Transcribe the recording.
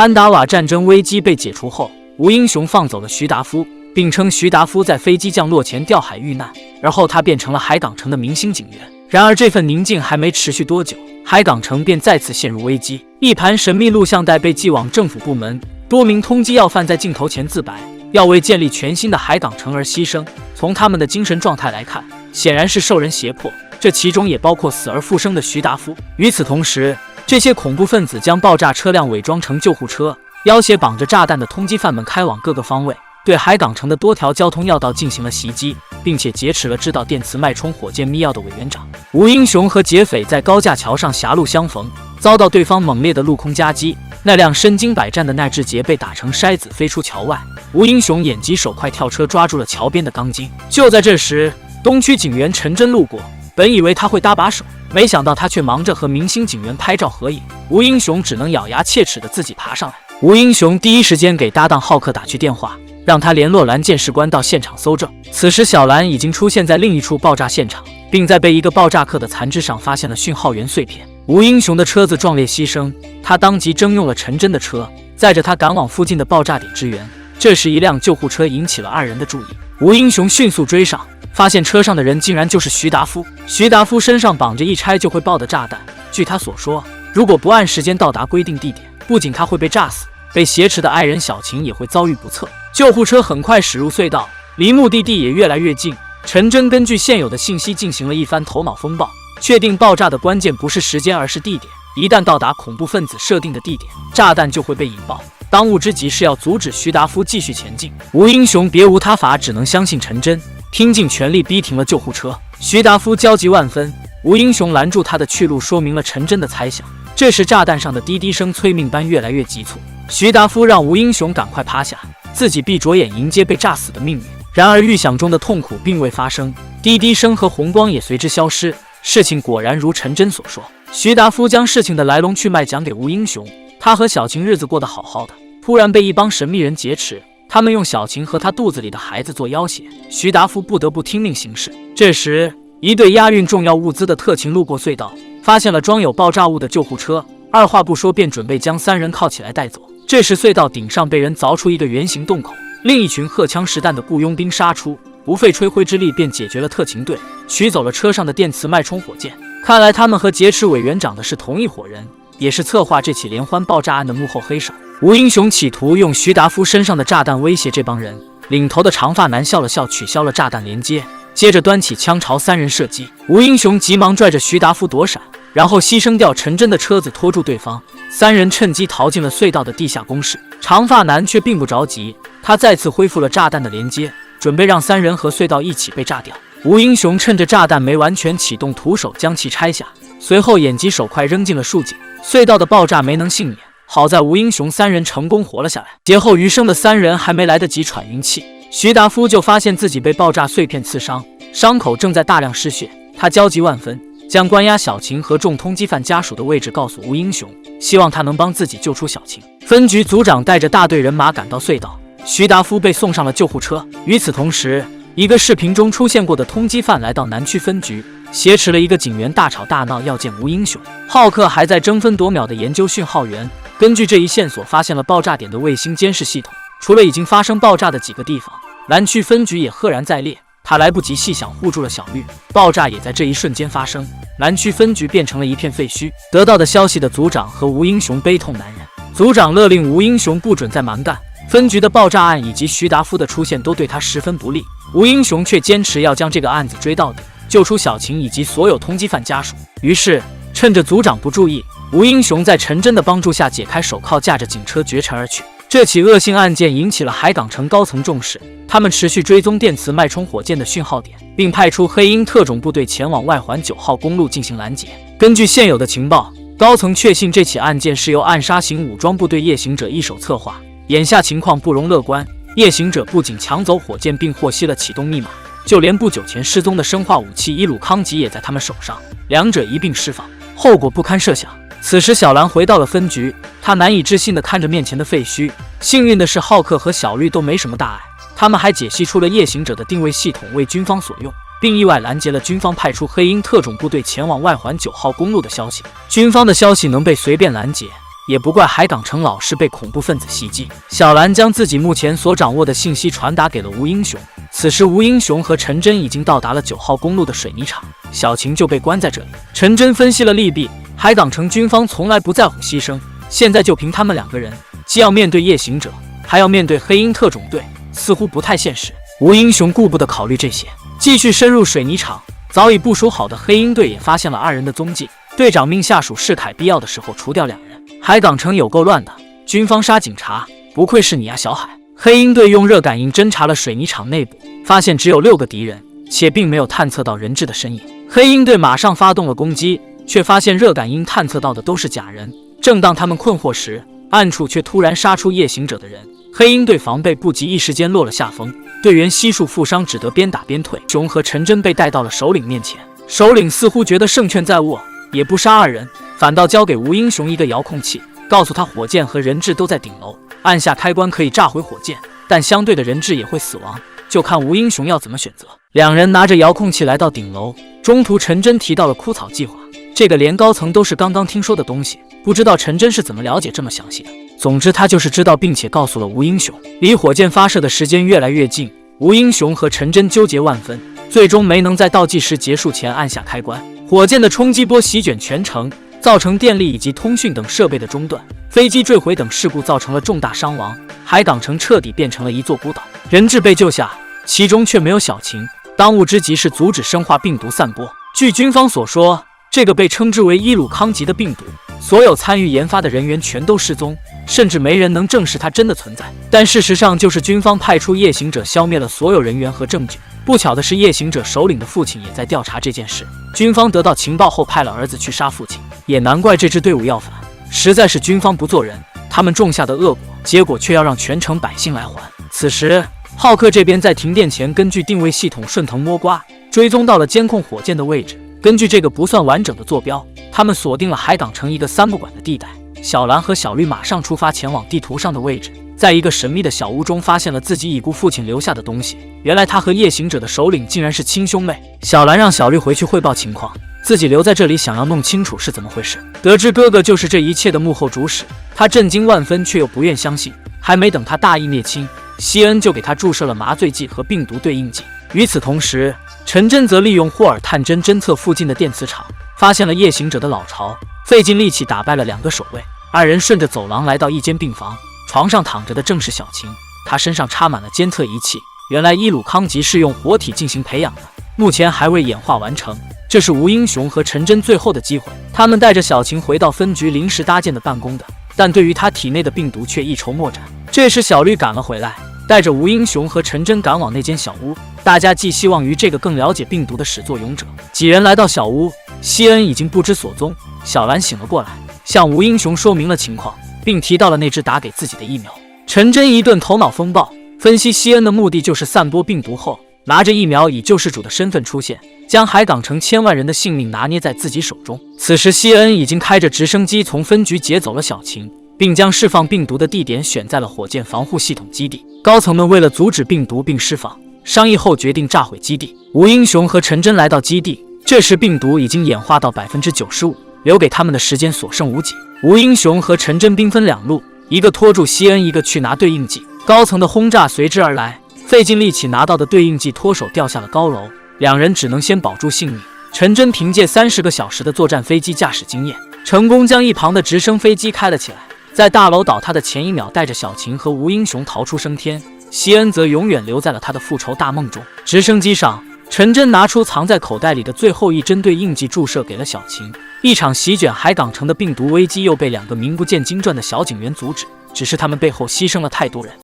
潘达瓦战争危机被解除后，吴英雄放走了徐达夫，并称徐达夫在飞机降落前掉海遇难，而后他变成了海港城的明星警员。然而这份宁静还没持续多久，海港城便再次陷入危机。一盘神秘录像带被寄往政府部门，多名通缉要犯在镜头前自白，要为建立全新的海港城而牺牲。从他们的精神状态来看，显然是受人胁迫，这其中也包括死而复生的徐达夫。与此同时，这些恐怖分子将爆炸车辆伪装成救护车，要挟绑着炸弹的通缉犯们开往各个方位，对海港城的多条交通要道进行了袭击，并且劫持了制造电磁脉冲火箭密钥的委员长。吴英雄和劫匪在高架桥上狭路相逢，遭到对方猛烈的陆空夹击，那辆身经百战的耐智捷被打成筛子飞出桥外。吴英雄眼疾手快，跳车抓住了桥边的钢筋。就在这时，东区警员陈真路过，本以为他会搭把手，没想到他却忙着和明星警员拍照合影。吴英雄只能咬牙切齿的自己爬上来。吴英雄第一时间给搭档浩克打去电话，让他联络蓝剑士官到现场搜证。此时小蓝已经出现在另一处爆炸现场，并在被一个爆炸客的残肢上发现了讯号源碎片。吴英雄的车子壮烈牺牲，他当即征用了陈真的车，载着他赶往附近的爆炸点支援。这时一辆救护车引起了二人的注意，吴英雄迅速追上，发现车上的人竟然就是徐达夫。徐达夫身上绑着一拆就会爆的炸弹，据他所说，如果不按时间到达规定地点，不仅他会被炸死，被挟持的爱人小晴也会遭遇不测。救护车很快驶入隧道，离目的地也越来越近。陈真根据现有的信息进行了一番头脑风暴，确定爆炸的关键不是时间而是地点，一旦到达恐怖分子设定的地点，炸弹就会被引爆。当务之急是要阻止徐达夫继续前进。吴英雄别无他法，只能相信陈真，拼尽全力逼停了救护车。徐达夫焦急万分，吴英雄拦住他的去路，说明了陈真的猜想。这时炸弹上的滴滴声催命般越来越急促，徐达夫让吴英雄赶快趴下，自己闭着眼迎接被炸死的命运。然而预想中的痛苦并未发生，滴滴声和红光也随之消失。事情果然如陈真所说，徐达夫将事情的来龙去脉讲给吴英雄。他和小晴日子过得好好的，突然被一帮神秘人劫持，他们用小晴和他肚子里的孩子做要挟，徐达夫不得不听命行事。这时一队押运重要物资的特勤路过隧道，发现了装有爆炸物的救护车，二话不说便准备将三人铐起来带走。这时隧道顶上被人凿出一个圆形洞口，另一群荷枪实弹的雇佣兵杀出，不费吹灰之力便解决了特勤队，取走了车上的电磁脉冲火箭。看来他们和劫持委员长的是同一伙人，也是策划这起连环爆炸案的幕后黑手。吴英雄企图用徐达夫身上的炸弹威胁这帮人，领头的长发男笑了笑，取消了炸弹连接，接着端起枪朝三人射击。吴英雄急忙拽着徐达夫躲闪，然后牺牲掉陈真的车子拖住对方，三人趁机逃进了隧道的地下工事。长发男却并不着急，他再次恢复了炸弹的连接，准备让三人和隧道一起被炸掉。吴英雄趁着炸弹没完全启动，徒手将其拆下，随后眼疾手快扔进了树井。隧道的爆炸没能幸免，好在吴英雄三人成功活了下来。劫后余生的三人还没来得及喘匀气，徐达夫就发现自己被爆炸碎片刺伤，伤口正在大量失血。他焦急万分，将关押小晴和众通缉犯家属的位置告诉吴英雄，希望他能帮自己救出小晴。分局组长带着大队人马赶到隧道，徐达夫被送上了救护车。与此同时，一个视频中出现过的通缉犯来到南区分局，挟持了一个警员，大吵大闹要见吴英雄。浩克还在争分夺秒地研究讯号源，根据这一线索发现了爆炸点的卫星监视系统。除了已经发生爆炸的几个地方，南区分局也赫然在列。他来不及细想，护住了小绿，爆炸也在这一瞬间发生，南区分局变成了一片废墟。得到的消息的组长和吴英雄悲痛难忍，组长勒令吴英雄不准再蛮干。分局的爆炸案以及徐达夫的出现都对他十分不利，吴英雄却坚持要将这个案子追到底，救出小晴以及所有通缉犯家属。于是趁着组长不注意，吴英雄在陈真的帮助下解开手铐，驾着警车绝尘而去。这起恶性案件引起了海港城高层重视，他们持续追踪电磁脉冲火箭的讯号点，并派出黑鹰特种部队前往外环9号公路进行拦截。根据现有的情报，高层确信这起案件是由暗杀型武装部队夜行者一手策划。眼下情况不容乐观，夜行者不仅抢走火箭并获悉了启动密码，就连不久前失踪的生化武器伊鲁康吉也在他们手上，两者一并释放，后果不堪设想。此时小兰回到了分局，她难以置信地看着面前的废墟。幸运的是浩克和小绿都没什么大碍，他们还解析出了夜行者的定位系统为军方所用，并意外拦截了军方派出黑鹰特种部队前往外环9号公路的消息。军方的消息能被随便拦截，也不怪海港城老是被恐怖分子袭击。小兰将自己目前所掌握的信息传达给了吴英雄。此时吴英雄和陈真已经到达了9号公路的水泥厂，小晴就被关在这里。陈真分析了利弊，海港城军方从来不在乎牺牲，现在就凭他们2个人，既要面对夜行者，还要面对黑鹰特种队，似乎不太现实。吴英雄顾不得考虑这些，继续深入水泥厂。早已部署好的黑鹰队也发现了2人的踪迹，队长命下属士凯必要的时候除掉2人。海港城有够乱的，军方杀警察，不愧是你啊，小海。黑鹰队用热感应侦查了水泥厂内部，发现只有6个敌人，且并没有探测到人质的身影。黑鹰队马上发动了攻击，却发现热感应探测到的都是假人。正当他们困惑时，暗处却突然杀出夜行者的人。黑鹰队防备不及，一时间落了下风，队员悉数负伤，只得边打边退。熊和陈真被带到了首领面前，首领似乎觉得胜券在握，也不杀2人，反倒交给吴英雄一个遥控器，告诉他火箭和人质都在顶楼，按下开关可以炸毁火箭，但相对的人质也会死亡，就看吴英雄要怎么选择。2人拿着遥控器来到顶楼，中途陈真提到了枯草计划，这个连高层都是刚刚听说的东西，不知道陈真是怎么了解这么详细的。总之他就是知道，并且告诉了吴英雄。离火箭发射的时间越来越近，吴英雄和陈真纠结万分，最终没能在倒计时结束前按下开关。火箭的冲击波席卷全城，造成电力以及通讯等设备的中断，飞机坠毁等事故造成了重大伤亡，海港城彻底变成了一座孤岛。人质被救下，其中却没有小晴。当务之急是阻止生化病毒散播。据军方所说，这个被称之为伊鲁康级的病毒，所有参与研发的人员全都失踪，甚至没人能证实它真的存在。但事实上就是军方派出夜行者消灭了所有人员和证据。不巧的是，夜行者首领的父亲也在调查这件事。军方得到情报后派了儿子去杀父亲，也难怪这支队伍要反，实在是军方不做人，他们种下的恶果，结果却要让全城百姓来还。此时浩克这边在停电前根据定位系统顺藤摸瓜，追踪到了监控火箭的位置。根据这个不算完整的坐标，他们锁定了海港城一个3不管的地带。小蓝和小绿马上出发前往地图上的位置，在一个神秘的小屋中发现了自己已故父亲留下的东西。原来他和夜行者的首领竟然是亲兄妹。小蓝让小绿回去汇报情况，自己留在这里想要弄清楚是怎么回事。得知哥哥就是这一切的幕后主使，他震惊万分，却又不愿相信。还没等他大义灭亲，西恩就给他注射了麻醉剂和病毒对应剂。与此同时，陈真则利用霍尔探针侦测附近的电磁场，发现了夜行者的老巢，费尽力气打败了2个守卫。2人顺着走廊来到一间病房，床上躺着的正是小晴，她身上插满了监测仪器。原来伊鲁康吉是用活体进行培养的，目前还未演化完成。这是吴英雄和陈真最后的机会，他们带着小晴回到分局临时搭建的办公的，但对于他体内的病毒却一筹莫展。这时小绿赶了回来，带着吴英雄和陈真赶往那间小屋，大家寄希望于这个更了解病毒的始作俑者。几人来到小屋，西恩已经不知所踪。小兰醒了过来，向吴英雄说明了情况，并提到了那只打给自己的疫苗。陈真一顿头脑风暴，分析西恩的目的就是散播病毒后，拿着疫苗以救世主的身份出现，将海港城千万人的性命拿捏在自己手中。此时西恩已经开着直升机从分局劫走了小晴，并将释放病毒的地点选在了火箭防护系统基地。高层们为了阻止病毒并释放，商议后决定炸毁基地。吴英雄和陈真来到基地，这时病毒已经演化到 95%， 留给他们的时间所剩无几。吴英雄和陈真兵分2路，一个拖住西恩，一个去拿对应剂。高层的轰炸随之而来，费尽力气拿到的对应剂脱手掉下了高楼，2人只能先保住性命。陈真凭借30个小时的作战飞机驾驶经验，成功将一旁的直升飞机开了起来，在大楼倒塌的前1秒带着小晴和吴英雄逃出升天。西恩则永远留在了他的复仇大梦中。直升机上，陈真拿出藏在口袋里的最后一针对应剂注射给了小晴。一场席卷海港城的病毒危机又被2个名不见经传的小警员阻止，只是他们背后牺牲了太多人。